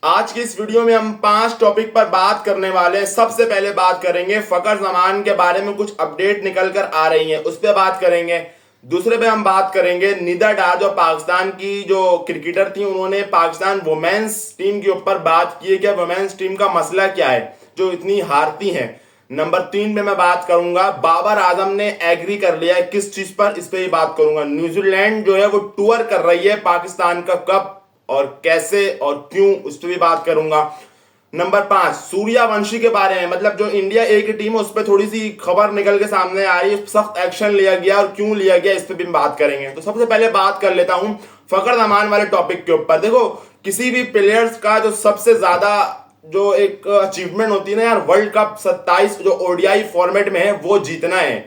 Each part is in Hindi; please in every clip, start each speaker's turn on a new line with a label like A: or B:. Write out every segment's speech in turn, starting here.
A: आज की इस वीडियो में हम 5 टॉपिक पर बात करने वाले हैं। सबसे पहले बात करेंगे फखर जमान के बारे में, कुछ अपडेट निकल कर आ रही हैं, उस पर बात करेंगे। दूसरे पे हम बात करेंगे निदा डार, जो पाकिस्तान की जो क्रिकेटर थी, उन्होंने पाकिस्तान वुमेन्स टीम के ऊपर बात की है कि वुमेन्स टीम का मसला क्या है जो इतनी हारती है। नंबर 3 पे मैं बात करूंगा बाबर आजम ने एग्री कर लिया है किस चीज पर, इस पे ही बात करूंगा। न्यूजीलैंड जो है वो टूर कर रही है पाकिस्तान का, कब और कैसे और क्यों, उस पर भी बात करूंगा। नंबर 5 सूर्यवंशी के बारे में, मतलब जो इंडिया ए की टीम है उस पर थोड़ी सी खबर निकल के सामने आ रही है, सख्त एक्शन लिया गया और क्यों लिया गया इस पर भी बात करेंगे। तो सबसे पहले बात कर लेता हूं फखर जमान वाले टॉपिक के ऊपर। देखो, किसी भी प्लेयर्स का जो सबसे ज्यादा जो एक अचीवमेंट होती है ना यार, वर्ल्ड कप 27 जो ओडीआई फॉर्मेट में है वो जीतना है।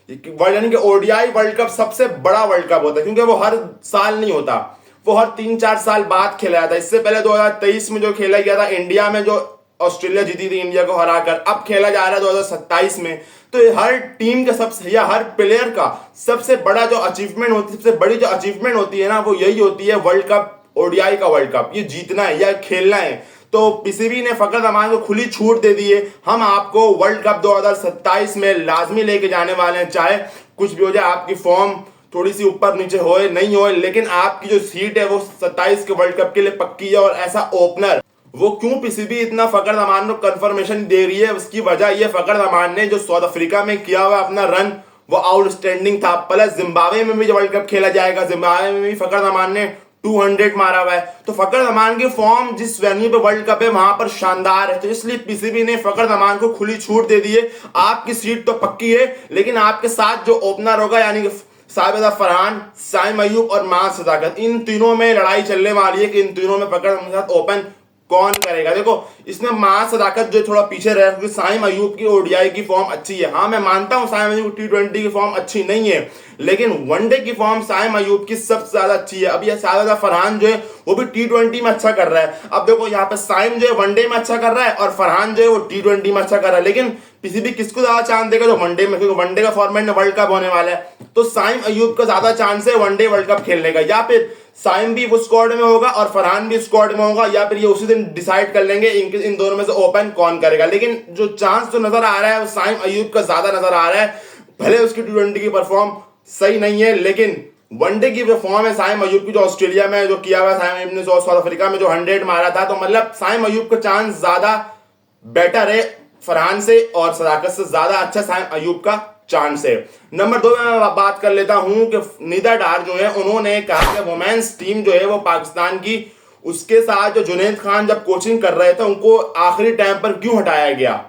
A: यानी कि ओडीआई वर्ल्ड कप सबसे बड़ा वर्ल्ड कप होता है, क्योंकि वो हर साल नहीं होता, वो हर 3-4 साल बाद खेला जाता है। इससे पहले 2023 में जो खेला गया था इंडिया में, जो ऑस्ट्रेलिया जीती थी इंडिया को हराकर, अब खेला जा रहा है 2027 में। तो ये हर टीम का सबसे या हर प्लेयर का सबसे बड़ा जो अचीवमेंट होती है, सबसे बड़ी जो अचीवमेंट होती है ना, वो यही होती है वर्ल्ड कप, ओडीआई का वर्ल्ड कप। ये जीतना है या खेलना है। तो पीसीबी ने फखर जमान को खुली छूट दे दी है, हम आपको वर्ल्ड कप 2027 में लाजमी लेके जाने वाले हैं, चाहे कुछ भी हो जाए, आपकी फॉर्म थोड़ी सी ऊपर नीचे होए नहीं होए, लेकिन आपकी जो सीट है वो 27 के वर्ल्ड कप के लिए पक्की है। और ऐसा ओपनर, वो क्यों पीसीबी इतना फखर जमान को कंफर्मेशन दे रही है, उसकी वजह ये फखर जमान ने जो साउथ अफ्रीका में किया हुआ अपना रन वो आउटस्टैंडिंग था। प्लस जिम्बाब्वे में भी वर्ल्ड कप खेला जाएगा, जिम्बाब्वे में भी फखर जमान ने 200 मारा हुआ है। तो फखर जमान की फॉर्म जिस वेन्यू पे वर्ल्ड कप है वहां पर शानदार है। तो इसलिए पीसीबी ने फखर जमान को खुली छूट दे दी है। आपकी सीट तो पक्की है, लेकिन आपके साथ जो ओपनर होगा, यानी कि साबिदा फरहान, साइम अयूब और माज सदाकत, इन तीनों में लड़ाई चलने वाली है कि इन तीनों में फखर जमान के साथ ओपन कौन करेगा। देखो, इसमें माज सदाकत जो थोड़ा पीछे रहे, क्योंकि साइम अयूब की ओडीआई की फॉर्म अच्छी है। हाँ, मैं मानता हूं साइम अयूब T20 की फॉर्म अच्छी नहीं है, लेकिन वनडे की फॉर्म साइम अयूब की सबसे ज्यादा अच्छी है। अब ये साबिदा फरहान जो है वो भी T20 में अच्छा कर रहा है। अब देखो, यहाँ पे साइम जो है वनडे में अच्छा कर रहा है और फरहान जो है वो T20 में अच्छा कर रहा है, लेकिन पीसीबी किसको ज्यादा चांस देगा? जो वनडे में, क्योंकि वनडे का फॉर्मेट में वर्ल्ड कप होने वाला है। तो साइम अयूब का ज्यादा चांस है वनडे वर्ल्ड कप खेलने का, या फिर साइम भी वो स्क्वाड में होगा और फरहान भी स्क्वाड में होगा, या फिर ये उसी दिन डिसाइड कर लेंगे इन दोनों में से ओपन कौन करेगा। लेकिन जो चांस जो नजर आ रहा है वो साइम अयूब का ज्यादा नजर आ रहा है। भले उसकी T20 की परफॉर्म सही नहीं है, लेकिन वनडे की जो फॉर्म है साइम अयूब की, जो ऑस्ट्रेलिया में जो किया हुआ साइम अयूब ने, साउथ अफ्रीका में जो 100 मारा था, तो मतलब साइम अयूब का चांस ज्यादा बेटर है फरहान से, और सदाकत से ज्यादा अच्छा साइम अयूब का चांस है। नंबर 2 में मैं बात कर लेता हूं कि निदा डार जो है, उन्होंने कहा कि वुमेन्स टीम जो है वो पाकिस्तान की, उसके साथ जो जुनैद खान जब कोचिंग कर रहे थे उनको आखिरी टाइम पर क्यों हटाया गया।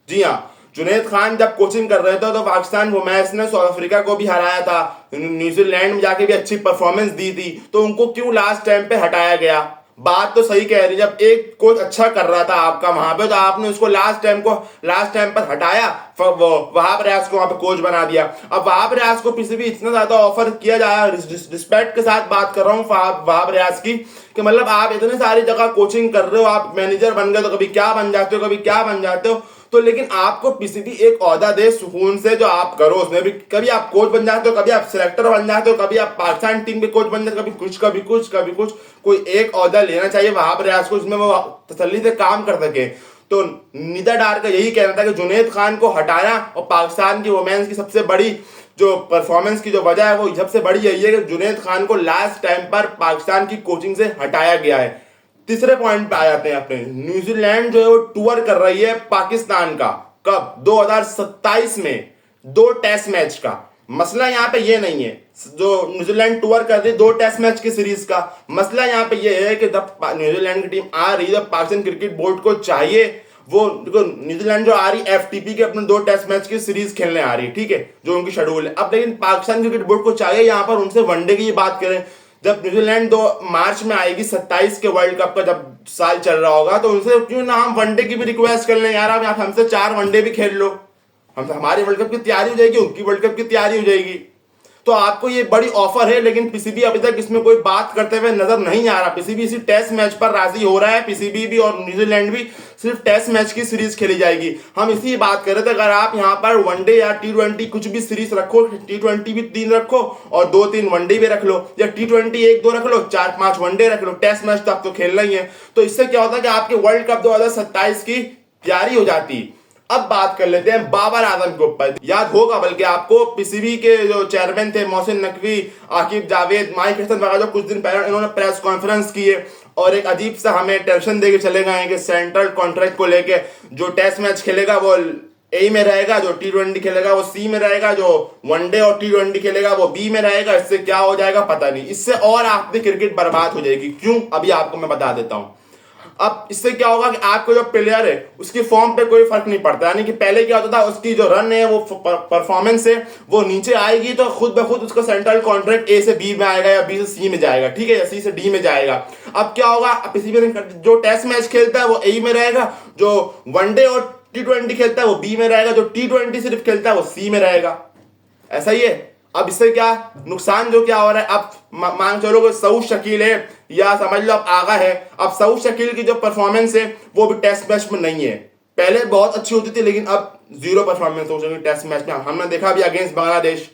A: जी हाँ, जुनैद खान जब कोचिंग कर रहे थे तो पाकिस्तान वुमेन्स ने साउथ अफ्रीका को भी हराया था, न्यूजीलैंड में जाके भी अच्छी परफॉर्मेंस दी थी, तो उनको क्यों लास्ट टाइम पे हटाया गया। बात तो सही कह रही, जब एक कोच अच्छा कर रहा था आपका वहां पे, तो आपने उसको लास्ट टाइम पर हटाया, वहाब रियाज को वहां पे कोच बना दिया। अब वहाब रियाज को पीसीबी इतना ज्यादा ऑफर किया जा रहा है, रिस्पेक्ट के साथ बात कर रहा हूँ वहाब रियाज की, कि मतलब आप इतने सारी जगह कोचिंग कर रहे हो, आप मैनेजर बन गए तो कभी क्या बन जाते हो, कभी क्या बन जाते हो, तो लेकिन आपको पीसीबी एक ओहदा दे सुकून से जो आप करो उसमें भी। कभी आप कोच बन जाते हो, कभी आप सिलेक्टर बन जाते हो, कभी आप पाकिस्तान टीम के कोच बन जाते हो, कभी कुछ कभी कुछ कभी कुछ, कोई एक ओहदा लेना चाहिए वहाब रियाज को जिसमें वो तसल्ली से काम कर सके। तो निदा डार का यही कहना था कि जुनैद खान को हटाना, और पाकिस्तान की वुमेन्स की सबसे बड़ी जो परफॉर्मेंस की जो वजह है वो सबसे बड़ी यही है कि जुनैद खान को लास्ट टाइम पर पाकिस्तान की कोचिंग से हटाया गया है। तीसरे पॉइंट पे आ जाते हैं अपने, न्यूजीलैंड जो है वो टूर कर रही है पाकिस्तान का, कब? 2027 में 2 टेस्ट मैच का। मसला यहाँ पे ये नहीं है, जो न्यूजीलैंड टूर कर रही है 2 टेस्ट मैच की सीरीज का, मसला यहाँ पे ये है कि जब न्यूजीलैंड की टीम आ रही है, पाकिस्तान क्रिकेट बोर्ड को चाहिए, वो न्यूजीलैंड जो आ रही है एफटीपी के अपने 2 टेस्ट मैच की सीरीज खेलने आ रही है, ठीक है, जो उनकी शेड्यूल है। अब लेकिन पाकिस्तान क्रिकेट बोर्ड को चाहिए यहाँ पर उनसे वनडे की बात करें, जब न्यूजीलैंड 2 मार्च में आएगी 27 के वर्ल्ड कप का जब साल चल रहा होगा, तो उनसे क्यों ना हम वनडे की भी रिक्वेस्ट कर लें, यार आप हमसे 4 वनडे भी खेल लो, हम हमारी वर्ल्ड कप की तैयारी हो जाएगी, उनकी वर्ल्ड कप की तैयारी हो जाएगी। तो आपको ये बड़ी ऑफर है, लेकिन पीसीबी अभी तक इसमें कोई बात करते हुए नजर नहीं आ रहा। पीसीबी इसी टेस्ट मैच पर राजी हो रहा है, पीसीबी भी और न्यूजीलैंड भी सिर्फ टेस्ट मैच की सीरीज खेली जाएगी। हम इसी बात कर रहे थे, अगर आप यहाँ पर वनडे या T20 कुछ भी सीरीज रखो, T20 भी 3 रखो और 2-3 वनडे भी रख लो, या T20 1-2 रख लो, 4-5 वनडे रख लो, टेस्ट मैच तो आप तो खेलना ही है। तो इससे क्या होता है कि आपके वर्ल्ड कप 2027 की तैयारी हो जाती। अब बात कर लेते हैं बाबर आजम के ऊपर। याद होगा बल्कि आपको, पीसीबी के जो चेयरमैन थे मोहसिन नकवी, आकिब जावेद, माइक हसन वगैरह, जो कुछ दिन पहले इन्होंने प्रेस कॉन्फ्रेंस की है और एक अजीब सा हमें टेंशन देके चले गए हैं कि सेंट्रल कॉन्ट्रैक्ट को लेके जो टेस्ट मैच खेलेगा वो ए में रहेगा, जो T20 खेलेगा वो सी में रहेगा, जो वनडे और T20 खेलेगा वो बी में रहेगा। इससे क्या हो जाएगा पता नहीं, इससे और आपकी क्रिकेट बर्बाद हो जाएगी। क्यों, अभी आपको मैं बता देता हूं। अब इससे क्या होगा कि आपको जो प्लेयर है उसकी फॉर्म पे कोई फर्क नहीं पड़ता, यानी कि पहले क्या होता था, उसकी जो रन है वो परफॉर्मेंस है वो नीचे आएगी तो खुद ब खुद उसका सेंट्रल कॉन्ट्रैक्ट ए से बी में आएगा या बी से सी में जाएगा, ठीक है, या सी से डी में जाएगा। अब क्या होगा, किसी भी जो टेस्ट मैच खेलता है वो ए में रहेगा, जो वनडे और T20 खेलता है वो बी में रहेगा, जो T20 सिर्फ खेलता है वो सी में रहेगा। ऐसा ही है। अब इससे क्या नुकसान जो क्या हो रहा है, अब मान चलो कि सऊद शकील है या समझ लो अब आगा है, अब सऊद शकील की जो परफॉर्मेंस है वो भी टेस्ट मैच में नहीं है। पहले बहुत अच्छी होती थी लेकिन अब जीरो परफॉर्मेंस हो चुकी टेस्ट मैच में, हमने देखा अभी अगेंस्ट बांग्लादेश।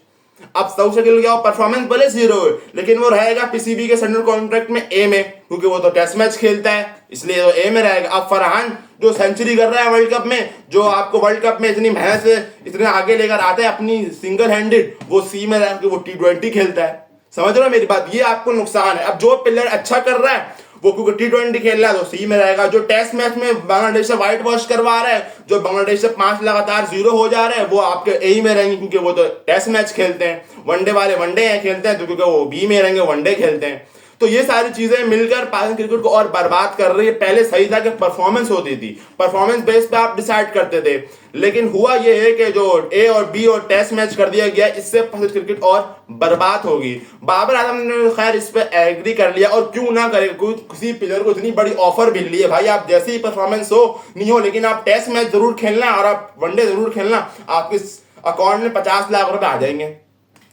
A: अब सऊद शकील क्या परफॉर्मेंस भले जीरो है लेकिन वो रहेगा पीसीबी के सेंट्रल कॉन्ट्रैक्ट में ए में, क्योंकि वो तो टेस्ट मैच खेलता है इसलिए वो ए में रहेगा। अब फरहान जो सेंचुरी कर रहा है वर्ल्ड कप में, जो आपको वर्ल्ड कप में इतनी मेहनत से इतने आगे लेकर आता है अपनी सिंगल हैंडेड, वो सी में रह के वो T20 खेलता है। समझ रहे हो मेरी बात, ये आपको नुकसान है। अब जो प्लेयर अच्छा कर रहा है वो क्योंकि T20 खेल रहा है तो सी में रहेगा, जो टेस्ट मैच में बांग्लादेश से व्हाइट वॉश करवा रहा है, जो बांग्लादेश से 5 लगातार 0 हो जा रहे हैं, वो आपके ए में रहेंगे क्योंकि वो तो टेस्ट मैच खेलते हैं। वनडे वाले वनडे हैं खेलते हैं तो क्योंकि वो बी में रहेंगे, वनडे खेलते हैं। तो ये सारी चीजें मिलकर पाकिस्तान क्रिकेट को और बर्बाद कर रही है। पहले सही था कि परफॉर्मेंस होती थी, परफॉर्मेंस बेस पे आप डिसाइड करते थे, लेकिन हुआ ये है कि जो ए और बी और टेस्ट मैच कर दिया गया, इससे क्रिकेट और बर्बाद होगी। बाबर आजम ने खैर इस पे एग्री कर लिया, और क्यों ना करे, किसी प्लेयर को इतनी बड़ी ऑफर मिल रही है, भाई आप जैसी ही परफॉर्मेंस हो नहीं हो लेकिन आप टेस्ट मैच जरूर खेलना और आप वनडे जरूर खेलना, आपके अकाउंट में 50 लाख रुपए आ जाएंगे।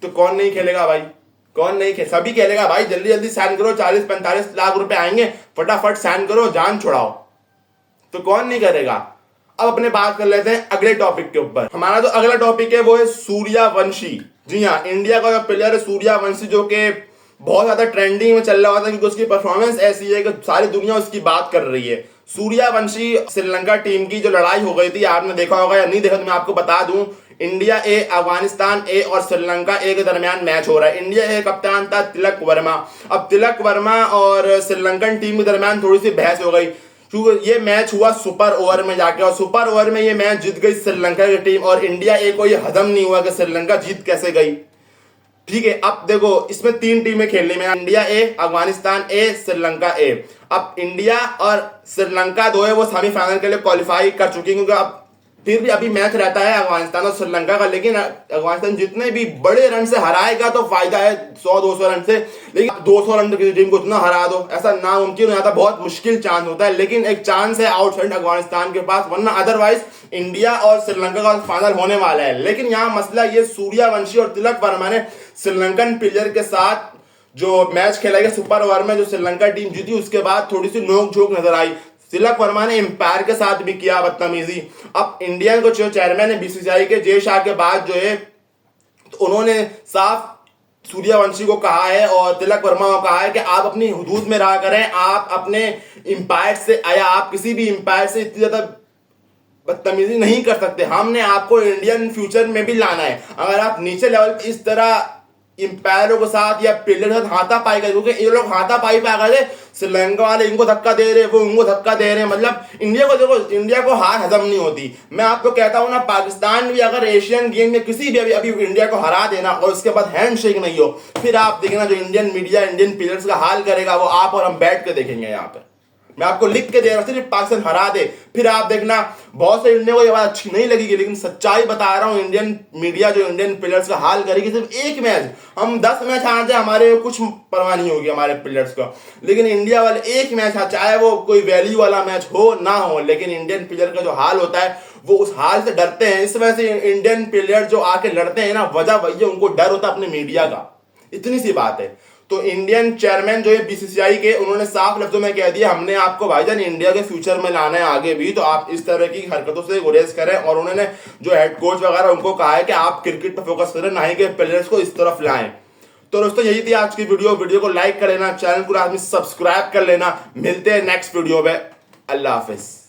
A: तो कौन नहीं खेलेगा भाई, कौन नहीं खेल, सभी खेलेगा भाई। जल्दी जल्दी साइन करो, 40-45 लाख रुपए आएंगे, फटाफट साइन करो, जान छुड़ाओ, तो कौन नहीं करेगा। अब अपने बात कर लेते हैं अगले टॉपिक के ऊपर। हमारा जो अगला टॉपिक है वो है सूर्यवंशी। जी हाँ, इंडिया का जो प्लेयर है सूर्यवंशी, जो कि बहुत ज्यादा ट्रेंडिंग में चल रहा होता है क्योंकि उसकी परफॉर्मेंस ऐसी है कि सारी दुनिया उसकी बात कर रही है। सूर्यवंशी श्रीलंका टीम की जो लड़ाई हो गई थी, आपने देखा होगा या नहीं देखा तो मैं आपको बता दूं, इंडिया ए, अफगानिस्तान ए और श्रीलंका ए के दरमियान मैच हो रहा है। इंडिया ए कप्तान था तिलक वर्मा। अब तिलक वर्मा और श्रीलंकन टीम के दरमियान थोड़ी सी बहस हो गई क्योंकि ये मैच हुआ सुपर ओवर में जाके, और सुपर ओवर में ये मैच जीत गई श्रीलंका की टीम, और इंडिया ए को ये हजम नहीं हुआ कि श्रीलंका जीत कैसे गई। ठीक है, अब देखो इसमें 3 टीमें खेलनी में, इंडिया ए, अफगानिस्तान ए, श्रीलंका ए। अब इंडिया और श्रीलंका दो है वो सेमीफाइनल के लिए क्वालिफाई कर चुकी है, क्योंकि अब फिर भी अभी मैच रहता है अफगानिस्तान और श्रीलंका का, लेकिन अफगानिस्तान जितने भी बड़े रन से हराएगा तो फायदा है 100-200 रन से, लेकिन 200 रन की टीम को इतना हरा दो ऐसा नामुमकिन हो जाता, बहुत मुश्किल चांस होता है, लेकिन एक चांस है आउटसाइड अफगानिस्तान के पास, वरना अदरवाइज इंडिया और श्रीलंका का फाइनल होने वाला है। लेकिन यहाँ मसला ये, सूर्यवंशी और तिलक वर्मा ने श्रीलंकन प्लेयर के साथ जो मैच खेला गया सुपर ओवर में, जो श्रीलंका टीम जीती, उसके बाद थोड़ी सी नोक झोंक नजर आई। तिलक वर्मा ने एम्पायर के साथ भी किया बदतमीजी। अब इंडियन को जो चेयरमैन है बीसीसीआई के, जय शाह के बाद जो है, तो उन्होंने साफ सूर्यवंशी को कहा है और तिलक वर्मा को कहा है कि आप अपनी हुदूद में रहा करें, आप अपने एम्पायर से आया, आप किसी भी एम्पायर से इतनी ज्यादा बदतमीजी नहीं कर सकते। हमने आपको इंडियन फ्यूचर में भी लाना है। अगर आप नीचे लेवल पे इस तरह एम्पायरों के साथ या प्लेयर के साथ हाथापाई कर, क्योंकि ये लोग हाथापाई पे आ गए, श्रीलंका वाले इनको धक्का दे रहे, वो उनको धक्का दे रहे, मतलब इंडिया को देखो, इंडिया को हार हजम नहीं होती। मैं आपको कहता हूं ना, पाकिस्तान भी अगर एशियन गेम में किसी भी अभी इंडिया को हरा देना और उसके बाद हैंडशेक नहीं हो, फिर आप देखना जो इंडियन मीडिया इंडियन प्लेयर्स का हाल करेगा वो आप और हम बैठ के देखेंगे। यहाँ पर मैं आपको लिख के दे रहा हूं, सिर्फ पाकिस्तान हरा दे, फिर आप देखना। बहुत से इंडिया को ये बात अच्छी नहीं लगेगी, लेकिन सच्चाई बता रहा हूं, इंडियन मीडिया जो इंडियन प्लेयर्स का हाल करेगी। सिर्फ एक मैच, हम 10 मैच हार जाए हमारे कुछ परवाह नहीं होगी हमारे प्लेयर्स का, लेकिन इंडिया वाले एक मैच, चाहे वो कोई वैल्यू वाला मैच हो ना हो, लेकिन इंडियन प्लेयर का जो हाल होता है वो उस हाल से डरते हैं। इस वजह से इंडियन प्लेयर जो आके लड़ते हैं ना, वजह वही है, उनको डर होता है अपने मीडिया का, इतनी सी बात है। तो इंडियन चेयरमैन जो है बीसीसीआई के, उन्होंने साफ लफ्जों में कह दिया हमने आपको भाईजान इंडिया के फ्यूचर में लाना है आगे भी, तो आप इस तरह की हरकतों से गुरेज करें। और उन्होंने जो हेड कोच वगैरह उनको कहा है कि आप क्रिकेट पर फोकस करें, ना ही कि प्लेयर्स को इस तरफ लाएं। तो दोस्तों यही थी आज की वीडियो को लाइक कर लेना, चैनल को आदमी सब्सक्राइब कर लेना। मिलते हैं नेक्स्ट वीडियो में। अल्लाह हाफिज।